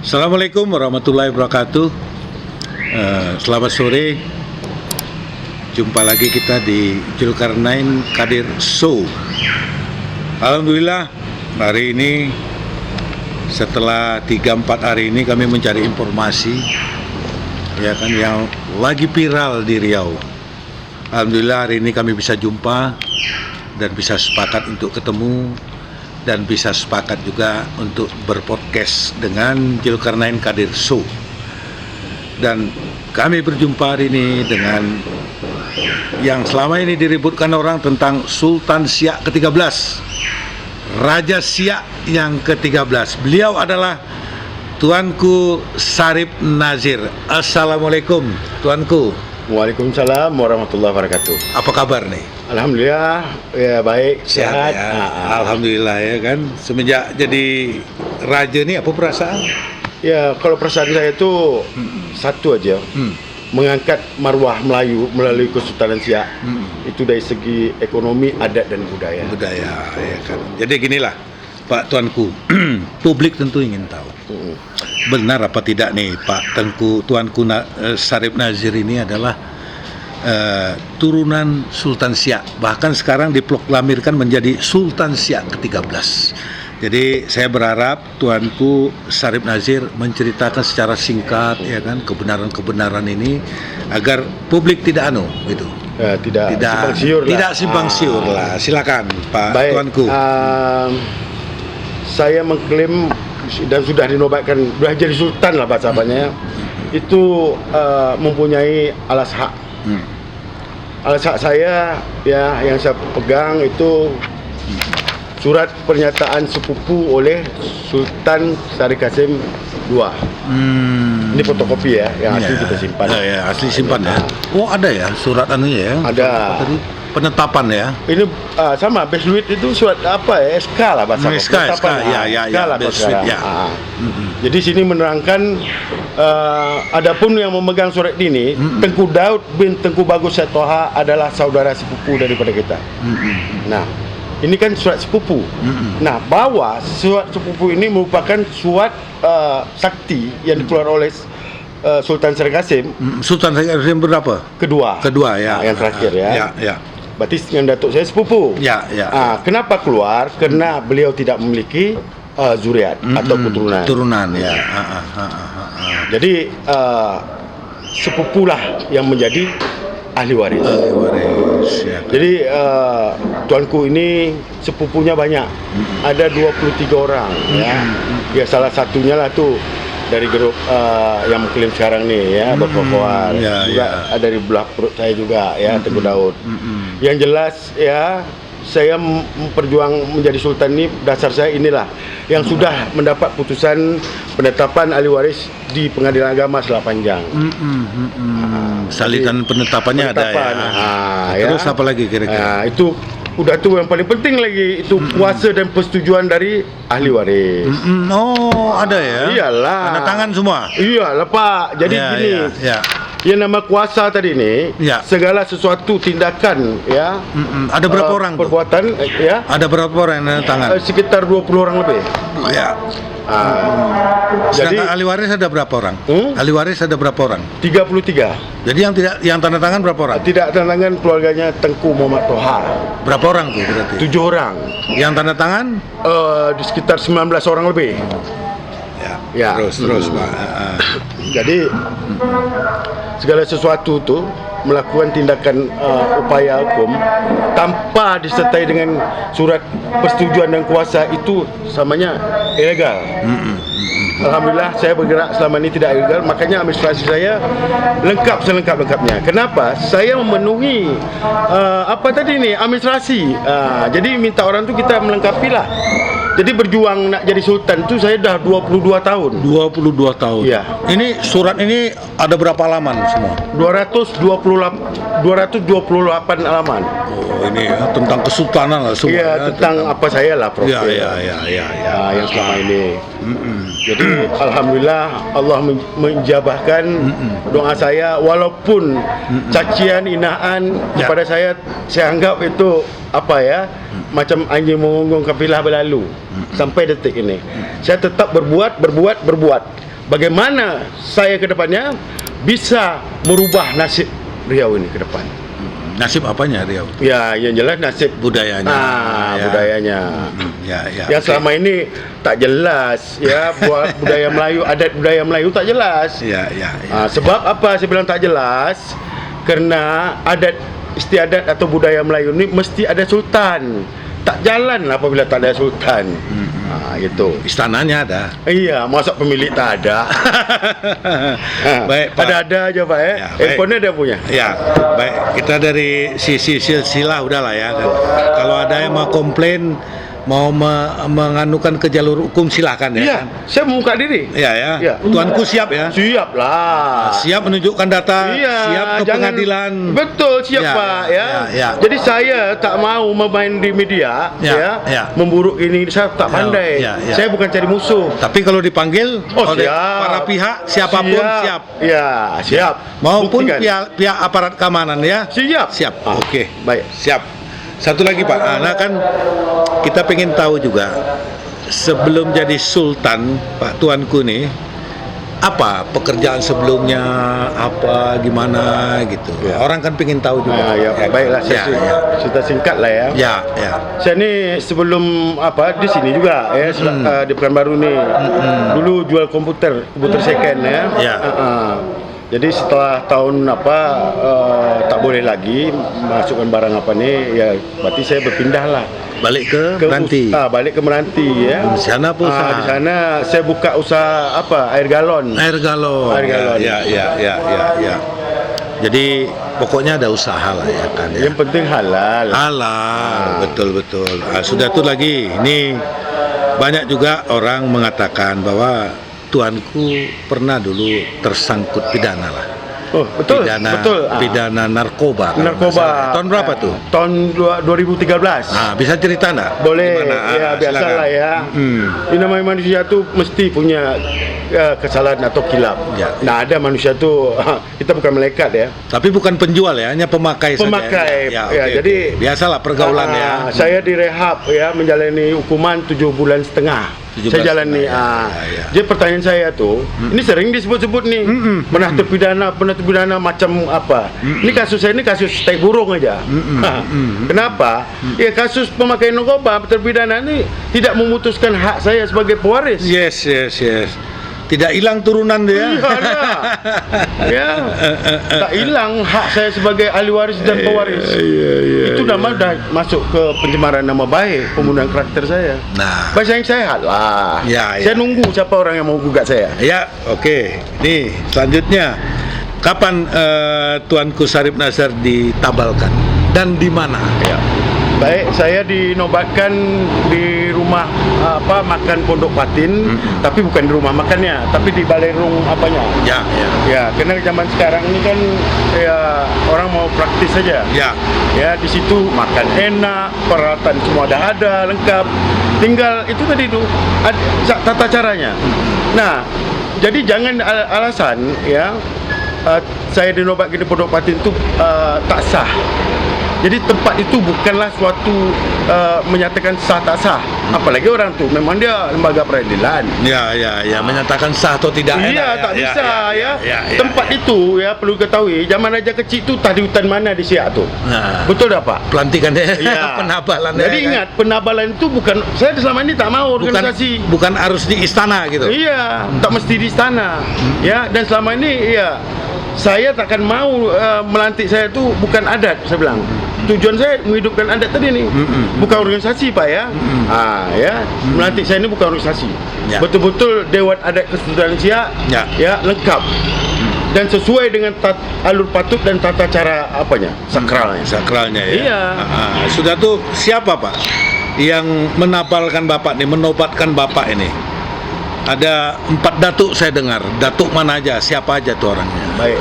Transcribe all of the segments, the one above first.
Assalamualaikum warahmatullahi wabarakatuh. Selamat sore. Jumpa lagi kita di Zulkarnain Qadir Show. Alhamdulillah hari ini setelah 3-4 hari ini kami mencari informasi ya kan yang lagi viral di Riau. Alhamdulillah hari ini kami bisa jumpa dan bisa sepakat untuk ketemu dan bisa sepakat juga untuk berpodcast dengan Zulkarnain Qadir Show. Dan kami berjumpa hari ini dengan yang selama ini diributkan orang tentang Sultan Siak ke-13, Raja Siak yang ke-13. Beliau adalah Tuanku Sarip Nazir. Assalamualaikum Tuanku. Waalaikumsalam warahmatullahi wabarakatuh. Apa kabar nih? Alhamdulillah ya baik, sehat. Ya. Alhamdulillah ya kan. Semenjak jadi raja nih apa perasaan? Ya kalau perasaan saya itu satu aja, mengangkat marwah Melayu melalui Kesultanan Siak. Itu dari segi ekonomi, adat dan budaya. Budaya ya kan. Jadi ginilah Pak Tuanku, publik tentu ingin tahu. Benar apa tidak nih Pak Tuanku Sarip Nazir ini adalah turunan Sultan Siak, bahkan sekarang diproklamirkan menjadi Sultan Siak ke-13. Jadi saya berharap Tuanku Sarip Nazir menceritakan secara singkat ya kan kebenaran-kebenaran ini agar publik tidak gitu. Tidak simpang siur lah. Silakan Pak baik, Tuanku. Saya mengklaim dan sudah dinobatkan, sudah jadi sultan lah bahasanya, itu mempunyai alas hak. Alas hak saya ya yang saya pegang itu surat pernyataan sepupu oleh Sultan Sari Kasim II. Ini fotokopi ya, yang asli kita simpan. Ya, asli simpan ya. Oh ada ya surat anunya ya? Ada. Tadi penetapan ya. Ini sama Besluit itu surat apa ya? SK lah bahasa. SK ya. Besluit ya. Jadi sini menerangkan adapun yang memegang surat ini, Tengku Daud bin Tengku Bagus Setoha adalah saudara sepupu daripada kita. Nah, ini kan surat sepupu. Nah, bahwa surat sepupu ini merupakan surat sakti yang dikeluarkan oleh Sultan Sari Kasim. Sultan Sari Kasim berapa? Kedua ya. Yang terakhir ya. Ya. Berarti dengan datuk saya sepupu. Ya. Kenapa keluar? Karena beliau tidak memiliki zuriat atau keturunan. Ya. Jadi sepupulah yang menjadi ahli waris. Ya. Jadi tuanku ini sepupunya banyak. Ada 23 orang ya. Ya salah satunya lah tuh dari grup yang mengklaim sekarang nih ya, berkokohan. Juga ada dari belah perut saya juga ya, Tengku Daud. Yang jelas ya, saya memperjuang menjadi sultan ini, dasar saya inilah yang sudah mendapat putusan penetapan ahli waris di Pengadilan Agama setelah panjang. Salinan penetapannya ada ya. Terus apa lagi kira-kira? Itu udah tuh yang paling penting lagi, itu kuasa dan persetujuan dari ahli waris. Oh ada ya? Iyalah. Tanda tangan semua? Iyalah Pak. Jadi gini. Yang nama kuasa tadi ini, segala sesuatu tindakan ya. Ada berapa orang perbuatan ya? Ada berapa orang yang tanda tangan? Sekitar 20 orang lebih. Ya. Jadi ahli waris ada berapa orang? Ahli waris ada berapa orang? 33. Jadi yang tanda tangan berapa orang? Tidak tanda tangan keluarganya Tengku Muhammad Toha. Berapa orang tuh berarti? 7 orang. Yang tanda tangan? Di sekitar 19 orang lebih. Ya. Terus Pak. Jadi segala sesuatu tuh melakukan tindakan upaya hukum tanpa disertai dengan surat persetujuan dan kuasa itu samanya ilegal. Alhamdulillah saya bergerak selama ini tidak ilegal, makanya administrasi saya lengkap selengkap-lengkapnya. Kenapa? Saya memenuhi administrasi. Jadi minta orang tu kita melengkapilah. Jadi berjuang nak jadi sultan tu saya dah 22 tahun. 22 tahun. Iya. Ini surat ini ada berapa halaman semua? 228 halaman. Oh, ini ya tentang kesultanan lah semua. Iya, tentang apa saya lah Prof. Iya. Yang selama ini. Jadi alhamdulillah Allah menjabahkan doa saya, walaupun cacian hinaan kepada saya anggap itu macam anjing mengonggong kafilah berlalu sampai detik ini. Saya tetap berbuat bagaimana saya ke depannya bisa merubah nasib Riau ini ke depan. Nasib apanya Riau? Ya, yang jelas nasib Budayanya. Ya. budayanya. Ya. Yang selama ini tak jelas, ya, buat budaya Melayu, adat budaya Melayu tak jelas. Ya. Sebab apa saya bilang tak jelas? Karena adat istiadat atau budaya Melayu ini mesti ada sultan. Tak jalan apabila tak ada sultan. Gitu. Istananya ada. Iya, masa pemilik tak ada. Baik, Pak. Ada aja Pak ya. Ya, baik. Handphone ada punya. Ya, baik. Kita dari sisi silsilah udahlah ya. Kalau ada yang mau komplain, mau menganukan ke jalur hukum silakan ya. Iya, Kan? saya membuka diri. Ya. Iya. Tuanku siap ya. Siap lah. Siap menunjukkan data, Iya, siap ke jangan- pengadilan. Betul, siap Ya, Pak ya. ya. Jadi saya tak mau memain di media Ya. memburuk ini, saya tak pandai. Ya. Saya bukan cari musuh. Tapi kalau dipanggil oleh siap. para pihak siapapun siap. Ya, siap. Maupun Buktikan. pihak aparat keamanan ya. Siap. Siap. Ah, Oke. baik. Siap. Satu lagi Pak, nah kan kita pengen tahu juga sebelum jadi sultan Pak Tuanku nih apa pekerjaan sebelumnya, apa gimana gitu. Ya. Orang kan pengen tahu juga. Ya, baiklah saya cerita singkat lah ya. Ya. Saya ni sebelum di sini juga ya di Pekanbaru ni. Dulu jual komputer second ya. Ya. Jadi setelah tahun tak boleh lagi masukkan barang apa ni, ya berarti saya berpindah lah Balik ke Meranti. balik ke Meranti ya. Di sana apa usaha? Di sana saya buka usaha air galon. Air galon. Air galon. Ya. Jadi pokoknya ada usaha lah ya kan ya. Yang penting halal. Halal, betul. Sudah tuh lagi, ini banyak juga orang mengatakan bahwa tuanku pernah dulu tersangkut pidana lah. Oh, betul. Pidana narkoba. kalau Narkoba. nggak salah. Tahun berapa tuh? Tahun 2013. Bisa cerita nggak? Boleh, Gimana? ya biasa Silakan. lah ya. Ini namanya manusia tuh mesti punya kesalahan atau kilap. Ya. Nah, ada manusia tuh kita bukan malaikat ya. Tapi bukan penjual ya, hanya pemakai saja. Pemakai. Ya, Ya, oke, jadi oke. Biasalah pergaulan ya. Saya direhab ya, menjalani hukuman 7 bulan setengah. 17 Saya jalani. setengah, ya. Jadi pertanyaan saya tuh, ini sering disebut-sebut nih, pernah terpidana macam apa? Ini kasus saya ini kasus tai burung aja. Kenapa? Ya kasus pemakaian narkoba terpidana ini tidak memutuskan hak saya sebagai pewaris. Yes. Tidak hilang turunan dia. Iya, ada. Ya, tak hilang hak saya sebagai ahli waris dan pewaris. Itu nama dah masuk ke pencemaran nama baik, pembunuhan karakter saya. Nah. Bahasa yang sehat lah. Ya. Saya nunggu siapa orang yang mau gugat saya. Ya, oke. Nih, selanjutnya kapan Tuanku Syarif Nazar ditabalkan dan di mana? Ya. Baik, saya dinobatkan di rumah makan Pondok Patin, tapi bukan di rumah makannya, tapi di balerung apanya. Ya. Ya, karena zaman sekarang ini kan ya orang mau praktis saja. Ya. Ya, di situ makan enak, peralatan semua ada lengkap. Tinggal itu tadi tuh tata caranya. Nah, jadi jangan alasan ya saya dinobatkan di Pondok Patin itu tak sah. Jadi tempat itu bukanlah suatu menyatakan sah tak sah. Apalagi orang tu memang dia lembaga peradilan. Ya, menyatakan sah atau tidak. Iya, tak bisa ya. Tempat itu ya perlu ketahui, zaman Raja Kecil tu tadi hutan mana di Siak tu. Nah, Betul tak Pak? pelantikan dia. Ya. Penabalan dia, Jadi kan? ingat, penabalan itu bukan, saya selama ini tak mau organisasi. bukan harus di istana gitu. Iya, tak mesti di istana. Ya, dan selama ini ya saya takkan mau melantik saya tu bukan adat, saya bilang. Tujuan saya menghidupkan adat tadi nih. Bukan organisasi Pak ya. Melantik saya ini bukan organisasi. Ya. Betul-betul Dewan Adat Kesultanan Siak Ya. lengkap. Dan sesuai dengan alur patut dan tata cara sakralnya. Ya. Iya. Sudah tuh siapa Pak yang menabalkan Bapak nih, menobatkan Bapak ini? Ada 4 datuk saya dengar. Datuk mana aja? Siapa aja tuh orangnya? Baik,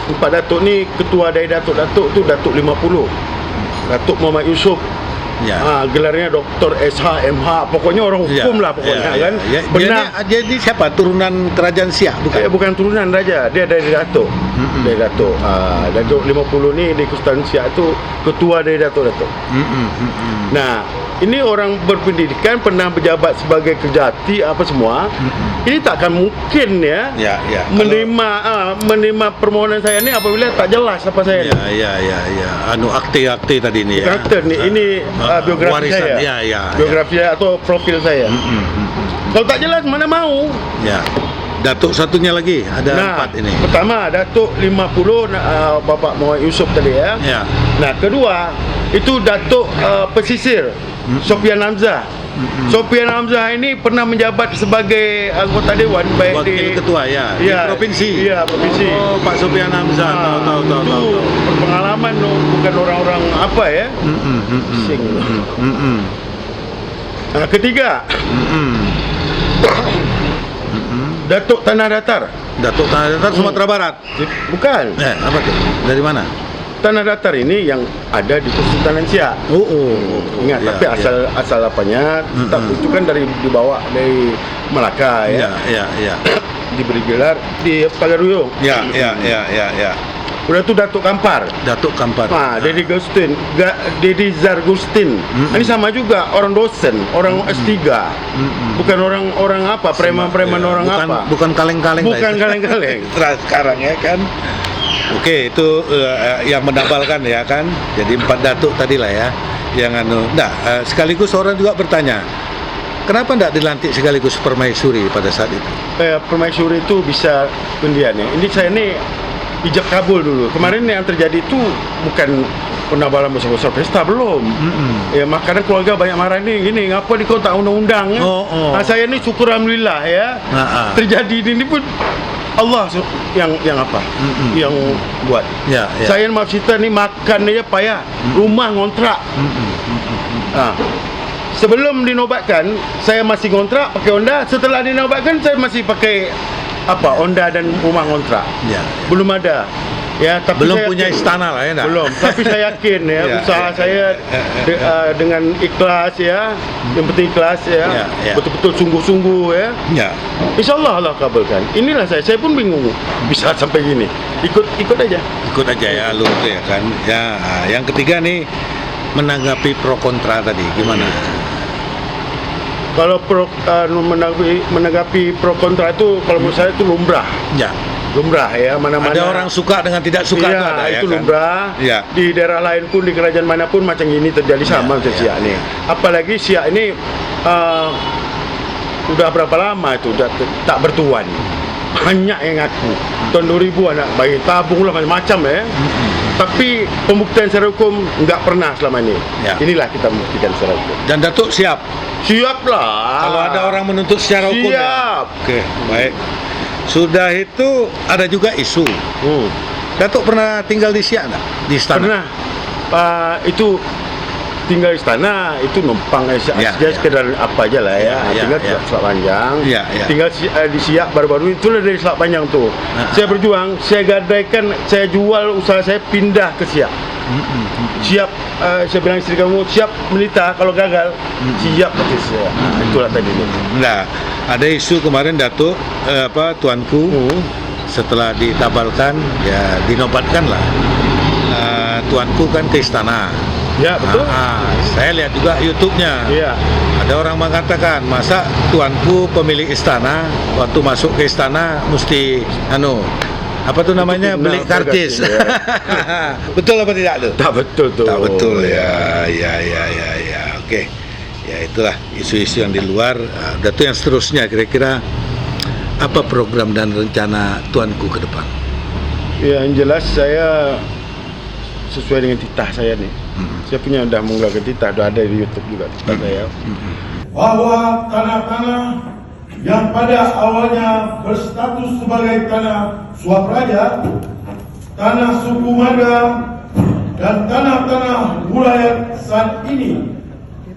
4 datuk ni ketua dari datuk-datuk tu Datuk 50. Datuk Muhammad Yusof. Ya. Gelarnya Dr. SH, MH, pokoknya orang hukum lah pokoknya kan. Pernah Jadi siapa? Turunan kerajaan Siak bukan? bukan turunan raja, dia dari datuk. Dari datuk. Datuk 50 ni di Kesultanan Siak tu ketua dari datuk-datuk. Nah, ini orang berpendidikan, pernah berjabat sebagai kejati apa semua. Ini tak akan mungkin ya, menerima permohonan saya ini apabila tak jelas apa saya. Anu akte tadi ini ya. Akte nih, ini biografi warisan, saya. Biografi atau profil saya. Kalau tak jelas mana mau. Ya. Datuk satunya lagi ada 4 ini. Pertama Datuk 50 Bapak Muhammad Yusof tadi ya. Nah, kedua itu Datuk Pesisir Sofian Hamzah. Sofian Hamzah ini pernah menjabat sebagai anggota dewan baik wakil ketua di provinsi. Iya, provinsi. Oh, Pak Sofian Hamzah. Tahu. Berpengalaman bukan orang-orang apa ya. Sing. Nah, ketiga. Datuk Tanah Datar. Datuk Tanah Datar Sumatera Barat. Bukan. Apa tuh? Dari mana? Tanah Datar ini yang ada di Kesultanan Siak. Ingat, tapi asal apanya itu kan dibawa dari Melaka ya. Diberi gelar di Pagaruyung. Ya. Udah tuh Datuk Kampar. Dedi Zargustin. Ini sama juga orang dosen, orang S3. Bukan orang apa, preman-preman orang apa. Bukan kaleng-kaleng. Bukan kaleng-kaleng. Sekarang ya kan. Oke, itu yang mendabalkan ya kan. Jadi 4 datuk tadi lah ya. Yang sekaligus orang juga bertanya, kenapa tidak dilantik sekaligus permaisuri pada saat itu? Permaisuri itu bisa undian ya. Ini saya ini ijab kabul dulu. Kemarin yang terjadi itu bukan penabalan besar-besar pesta, belum. Ya, makanya keluarga banyak marah nih, gini, ngapa di kau tak undang-undang ya? Nah, saya ini syukur alhamdulillah ya. Terjadi ini pun Allah yang apa? Yang buat. Saya maaf cerita nih, makan aja payah, rumah ngontrak. Sebelum dinobatkan saya masih ngontrak pakai Honda, setelah dinobatkan saya masih pakai Honda dan rumah ngontrak. Belum ada. Ya, tapi belum saya punya istana lah ya. Belum, tapi saya yakin ya, usaha saya dengan ikhlas ya. Yang penting ikhlas ya. Betul-betul sungguh-sungguh ya. Insyaallah Allah kabulkan. Inilah saya pun bingung bisa sampai gini. Ikut aja ya lu tuh ya kan. Yang ketiga nih, menanggapi pro kontra tadi gimana? Kalau menanggapi pro kontra itu kalau menurut saya itu lumrah. Lumrah ya, mana-mana. Ada orang suka dengan tidak suka itu ada ya. Itu lumrah. Di daerah lain pun, di kerajaan manapun macam ini terjadi sama macam Siak nih. Apalagi Siak ini udah berapa lama itu udah tak bertuan. Banyak yang ngaku. Tahun 2000 anak bayi tabung lah macam-macam ya. Tapi pembuktian secara hukum enggak pernah selama ini. Inilah kita membuktikan secara hukum. Dan Datuk siap? Siap lah. Kalau ada orang menuntut secara hukum. Siap. Oke, baik. Sudah itu ada juga isu. Datuk pernah tinggal di Siak enggak? Di istana? Pernah. Itu tinggal di istana, itu numpang sekedar apa aja lah ya. Tinggal di Selat Panjang. Tinggal di Siak baru-baru itu dari Selat Panjang tuh. Saya berjuang, saya gadaikan, saya jual usaha saya pindah ke Siak. Siap, saya bilang istri kamu siap menita kalau gagal. Siap betul saya. Itulah tadi itu. Nah, ada isu kemarin Datuk tuanku setelah ditabalkan ya dinobatkan lah. Tuanku kan ke istana. Ya betul. Saya lihat juga YouTube-nya. Ada orang mengatakan masa tuanku pemilik istana waktu masuk ke istana mesti apa tuh namanya beli karcis. Betul apa tidak tuh? Tak betul tuh. Tak betul ya. Oke. Ya itulah isu-isu yang di luar. Udah tuh yang seterusnya kira-kira apa program dan rencana tuanku ke depan? Ya, yang jelas saya sesuai dengan titah saya nih. Saya punya udah menggelar titah, udah ada di YouTube juga titah saya. Bahwa tanah-tanah yang pada awalnya berstatus sebagai tanah suap raja, tanah suku Marga, dan tanah-tanah wilayah saat ini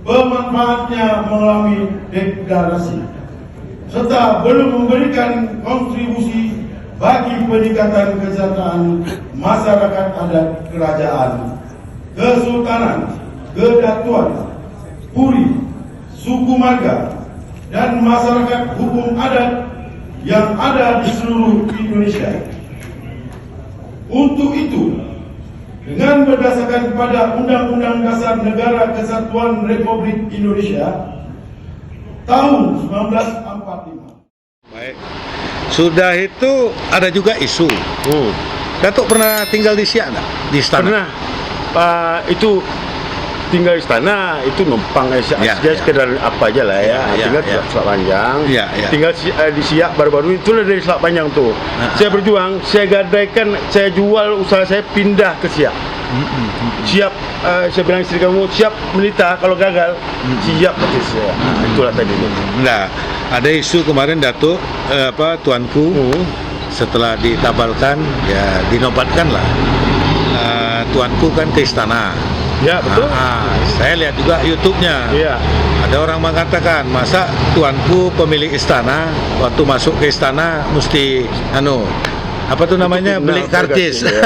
pemanfaatnya mengalami degradasi serta belum memberikan kontribusi bagi peningkatan kesejahteraan masyarakat adat kerajaan, kesultanan, kedatuan, puri, suku Marga, dan masyarakat hukum adat yang ada di seluruh Indonesia. Untuk itu, dengan berdasarkan pada Undang-Undang Dasar Negara Kesatuan Republik Indonesia tahun 1945. Baik. Sudah itu ada juga isu. Datuk pernah tinggal di Siak enggak? Di istana? Pernah. Itu tinggal di istana, itu numpang Ya, saja ya. sekedar apa aja lah ya. Ya, Tinggal ya. Selat Panjang. Ya, ya. Tinggal di Siak baru-baru itulah dari Selat Panjang tuh. Saya berjuang, saya gadaikan, saya jual usaha saya pindah ke Siak. Siap, saya bilang istri kamu siap menita kalau gagal. Siap pasti saya. Itulah tadi itu. Nah, ada isu kemarin Datuk tuanku setelah ditabalkan ya dinobatkan lah. Tuanku kan ke istana. Ya betul. Saya lihat juga YouTube-nya. Iya. Ada orang mengatakan, masa tuanku pemilik istana waktu masuk ke istana mesti apa tuh namanya, beli karcis. Ya.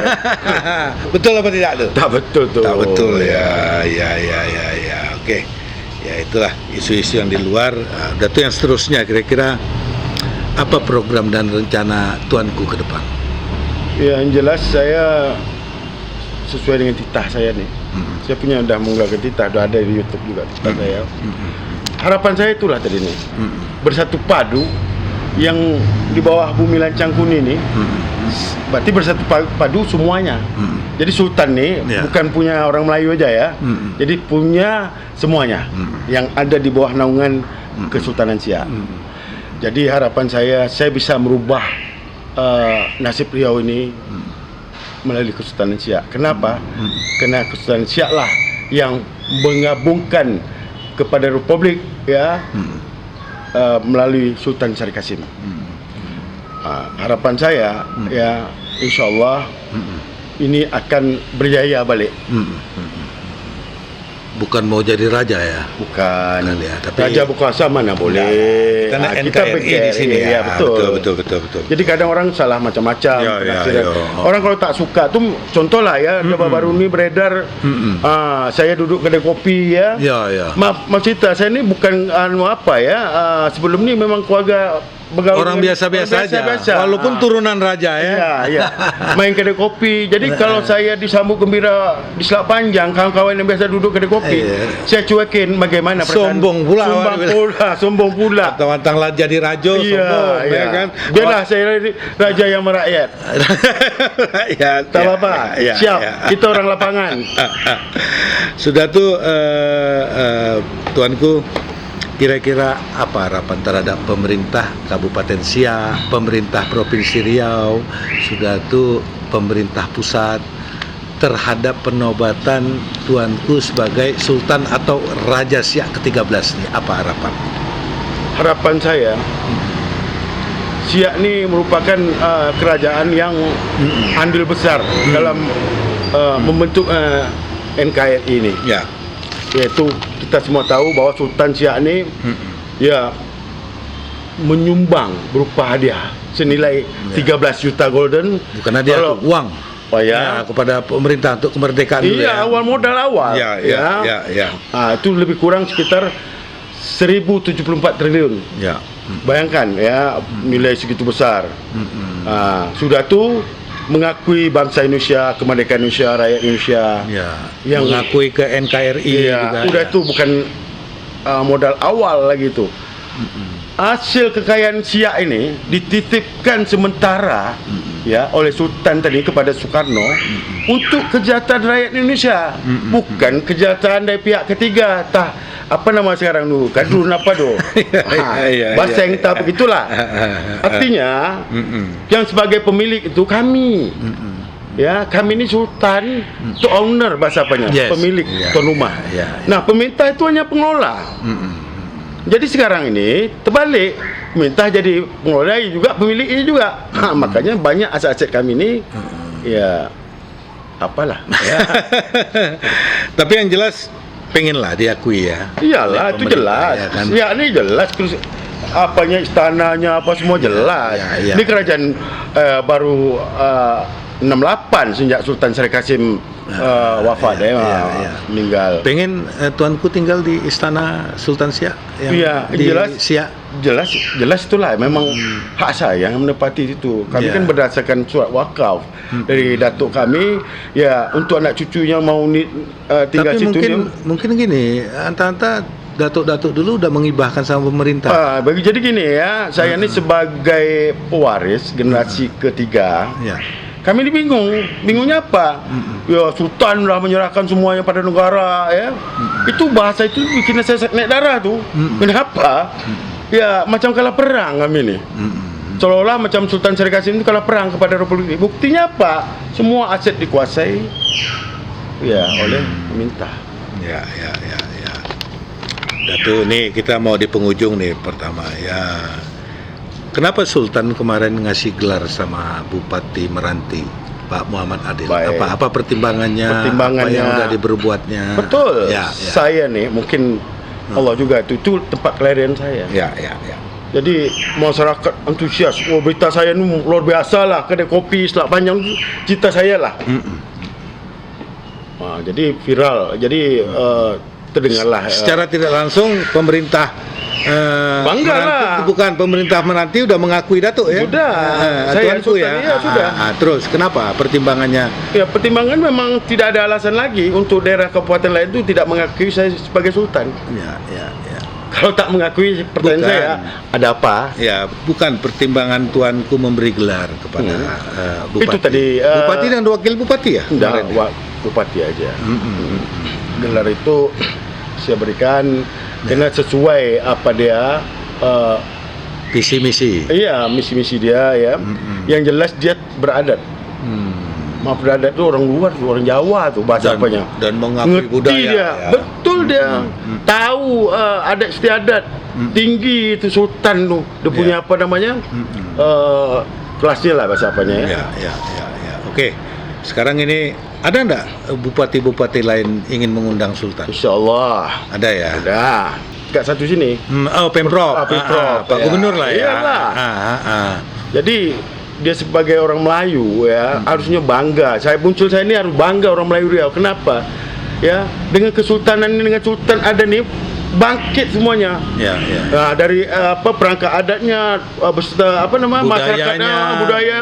Betul apa tidak tuh? Tak betul tuh. Tak betul ya. Oke. Ya itulah isu-isu yang di luar. Udah tuh yang seterusnya, kira-kira apa program dan rencana tuanku ke depan? Ya, yang jelas saya sesuai dengan titah saya nih. Saya punya udah menggunakan titah, udah ada di YouTube juga titah saya. Harapan saya itulah tadi nih. Bersatu padu yang di bawah bumi lancang kuning ini. Berarti bersatu padu semuanya. Jadi Sultan nih bukan punya orang Melayu aja ya. Jadi punya semuanya yang ada di bawah naungan Kesultanan Siak. Jadi harapan saya bisa merubah nasib Riau ini melalui Kesultanan Siak. Kenapa? Karena Kesultanan Siak lah yang menggabungkan kepada Republik ya melalui Sultan Syarif Kasim. Harapan saya ya insyaallah ini akan berjaya balik. Bukan mau jadi raja ya? Bukan ya, tapi raja berkuasa mana boleh. Karena Kita NKRI pikir di sini ya, betul. betul. Jadi kadang orang salah macam-macam. Ya. Orang kalau tak suka tuh contoh lah ya, baru ini beredar saya duduk kedai kopi ya. Ya. Maaf cerita, saya ini bukan apa ya, sebelum ini memang keluarga bergaul Orang dengan- biasa-biasa aja. biasa-biasa. Walaupun turunan raja ya. Iya. Main kedai kopi. Jadi kalau saya disambut gembira di Selat Panjang, kawan-kawan yang biasa duduk kedai kopi, saya cuekin bagaimana perasaan. Sombong pula. Tentang lah jadi raja, sombong, ya kan? Biarlah saya raja yang merakyat. Tak apa-apa. Siap. Kita orang lapangan. Sudah tuh tuanku, kira-kira apa harapan terhadap pemerintah Kabupaten Siak, pemerintah Provinsi Riau, sudah tuh pemerintah pusat terhadap penobatan tuanku sebagai Sultan atau Raja Siak ke-13 nih, apa harapan? Harapan saya Siak ini merupakan kerajaan yang andil besar dalam membentuk NKRI ini. Ya. Yaitu kita semua tahu bahwa Sultan Siak ini ya menyumbang berupa hadiah senilai 13 juta golden. Bukan hadiah, Kalau- tuh, uang. Ya. Kepada pemerintah untuk kemerdekaan dulu ya. Awal modal awal. Ya. Itu lebih kurang sekitar 1074 triliun. Ya. Bayangkan ya nilai segitu besar. Sudah tuh mengakui bangsa Indonesia, kemerdekaan Indonesia, rakyat Indonesia. Ya. Yang Mengakui ke NKRI juga. udah ya. itu bukan modal awal lagi tuh. Hasil kekayaan Siak ini dititipkan sementara ya oleh Sultan tadi kepada Soekarno untuk kejahatan rakyat Indonesia, bukan kejahatan dari pihak ketiga. Apa nama sekarang dulu? Kan dulu apa tuh? Bahasa yang tak begitulah. Artinya yang sebagai pemilik itu kami. Ya, kami ini sultan, itu owner bahasa apanya? Yes. Pemilik tuan rumah. Ya. Nah, pemerintah itu hanya pengelola. Jadi sekarang ini terbalik, pemerintah jadi pengelola juga pemiliknya juga. Makanya banyak aset-aset kami ini ya apalah. Ya. Tapi yang jelas pengenlah diakui ya. Iyalah, itu jelas. Ya, kan? Ya, ini jelas apanya istananya apa semua jelas. Ya. Ini kerajaan baru 68 sejak Sultan Syarif Kasim wafat meninggal. Pengen tuanku tinggal di istana Sultan Siak yang Iya, di jelas. Siak. Jelas itulah memang hak saya yang menepati itu. Kami Ya. kan berdasarkan surat wakaf dari datuk kami, ya untuk anak cucunya mau tinggal Tapi situ. mungkin gini, anta datuk-datuk dulu udah mengibahkan sama pemerintah. Jadi gini ya, saya ini sebagai pewaris generasi ketiga. Ya. Kami ini bingungnya apa? Ya Sultan lah menyerahkan semuanya pada negara ya. Itu bahasa itu bikin saya naik darah tuh. Kenapa? Ya macam kalah perang kami ini. Seolah-olah macam Sultan Syarif Qasim itu kalah perang kepada Republik. Buktinya apa? Semua aset dikuasai ya oleh pemerintah. Ya. Datuk, nih kita mau di penghujung nih pertama ya. Kenapa Sultan kemarin ngasih gelar sama Bupati Meranti, Pak Muhammad Adil? Baik. Apa pertimbangannya? Apa yang udah diberbuatnya? Betul. Ya. Saya nih mungkin Allah juga itu tempat kelahiran saya. Ya. Jadi masyarakat antusias. Berita saya ini luar biasa lah. Kedai kopi selak panjang cita saya lah. Jadi viral. Jadi terdengarlah. Secara tidak langsung pemerintah Bangga lah. Bukan pemerintah Meranti udah mengakui Datuk ya. Sudah. Saya tuanku Sultan, ya, sudah. Terus kenapa pertimbangannya? Ya pertimbangan memang tidak ada alasan lagi untuk daerah kabupaten lain itu tidak mengakui saya sebagai Sultan. Ya. Kalau tak mengakui pertanyaan Bukan. saya, ada apa? Ya, bukan pertimbangan tuanku memberi gelar kepada bupati. Itu tadi, bupati dan wakil bupati ya? Enggak, Kemarin? bupati aja. Gelar itu saya berikan karena sesuai apa dia Visi misi. iya misi-misi dia ya. Yang jelas dia beradat. Maaf, beradat itu orang luar, orang Jawa tuh bahasa apanya. Dan mengakui Ngerti budaya. dia. Ya. Betul dia. Tahu adat istiadat. Tinggi itu Sultan tuh. Dia punya apa namanya? Kelasnya lah bahasa apanya ya. Ya. Oke. Sekarang ini ada enggak bupati-bupati lain ingin mengundang Sultan? Insyaallah. Ada ya? Ada. Dekat satu sini. Pemprov. Pemprov. Pak Ya. Gubernur lah ya. Iyalah. Jadi Jadi dia sebagai orang Melayu ya harusnya bangga. Saya ini harus bangga orang Melayu Riau. Kenapa? Ya, dengan kesultanan ini, dengan sultan ada nih bangkit semuanya. ya. Nah, dari perangkat adatnya, beserta masyarakatnya, budaya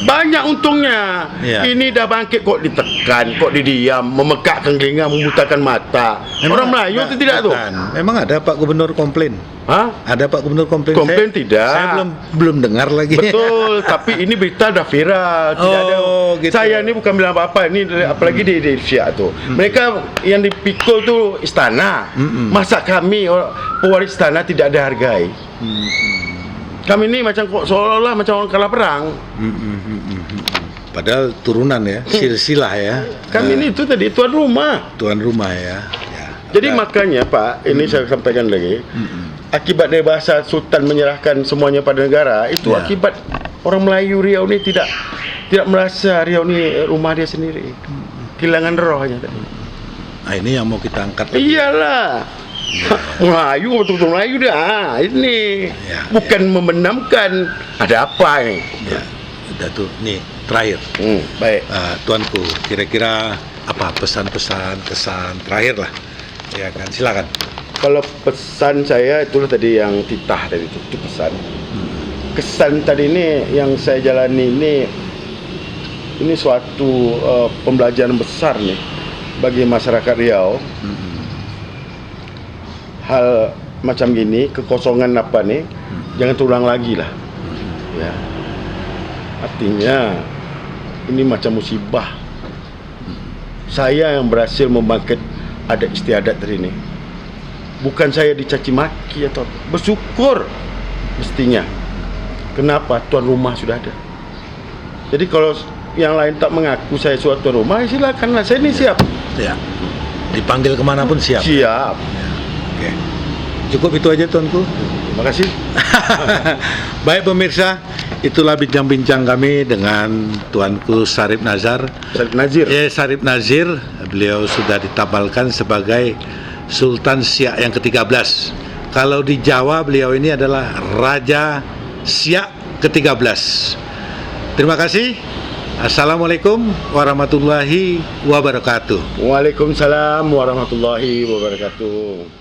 banyak untungnya. Ya. Ini dah bangkit kok ditekan, kok didiam, memekakkan telinga, membutakan mata. Orang Melayu itu tidak tuh. Memang ada Pak Gubernur komplain. Hah? Ada Pak Gubernur komplain. Komplain Saya- tidak. Saya belum dengar lagi. Betul, tapi ini berita dah viral. Tidak ada. Gitu. Saya ini bukan bilang apa-apa. Ini apalagi di Siak tu. Mereka yang dipikul tu istana. Masa kami pewaris istana tidak ada hargai? Kami ini macam seolah-olah macam orang kalah perang. Padahal turunan ya, silsilah ya. Kami ini itu tadi tuan rumah. Tuan rumah ya. Jadi makanya Pak, ini saya sampaikan lagi. Akibat dari bahasa Sultan menyerahkan semuanya pada negara, itu Ya. akibat orang Melayu Riau ini tidak merasa Riau ini rumah dia sendiri. Kehilangan rohnya tadi. Nah, ini yang mau kita angkat. Iyalah. Melayu betul-betul Melayu dia. Ini Ya, bukan membenamkan. Ada apa ini? Ya, Datuk, nih terakhir. Baik. Tuanku, kira-kira apa pesan-pesan, kesan terakhir lah. Ya kan, silakan. Kalau pesan saya itulah tadi yang titah tadi itu pesan. Kesan tadi ini yang saya jalani ini suatu pembelajaran besar nih bagi masyarakat Riau. Hal macam gini, kekosongan apa nih, jangan terulang lagi lah. Ya. Artinya ini macam musibah. Saya yang berhasil membangkit adat istiadat tadi ini. Bukan saya dicaci maki atau bersyukur mestinya. Kenapa? Tuan rumah sudah ada. Jadi kalau yang lain tak mengaku saya suatu tuan rumah, silakanlah. Saya ini siap. Ya. Dipanggil kemana pun siap. Siap. Oke. Cukup itu aja tuanku. Terima kasih. Baik pemirsa, itulah bincang-bincang kami dengan tuanku Syarif Nazar. Syarif Nazir. Syarif Nazir, beliau sudah ditabalkan sebagai Sultan Siak yang ke-13. Kalau di Jawa beliau ini adalah Raja Siak ke-13. Terima kasih. Assalamualaikum warahmatullahi wabarakatuh. Waalaikumsalam warahmatullahi wabarakatuh.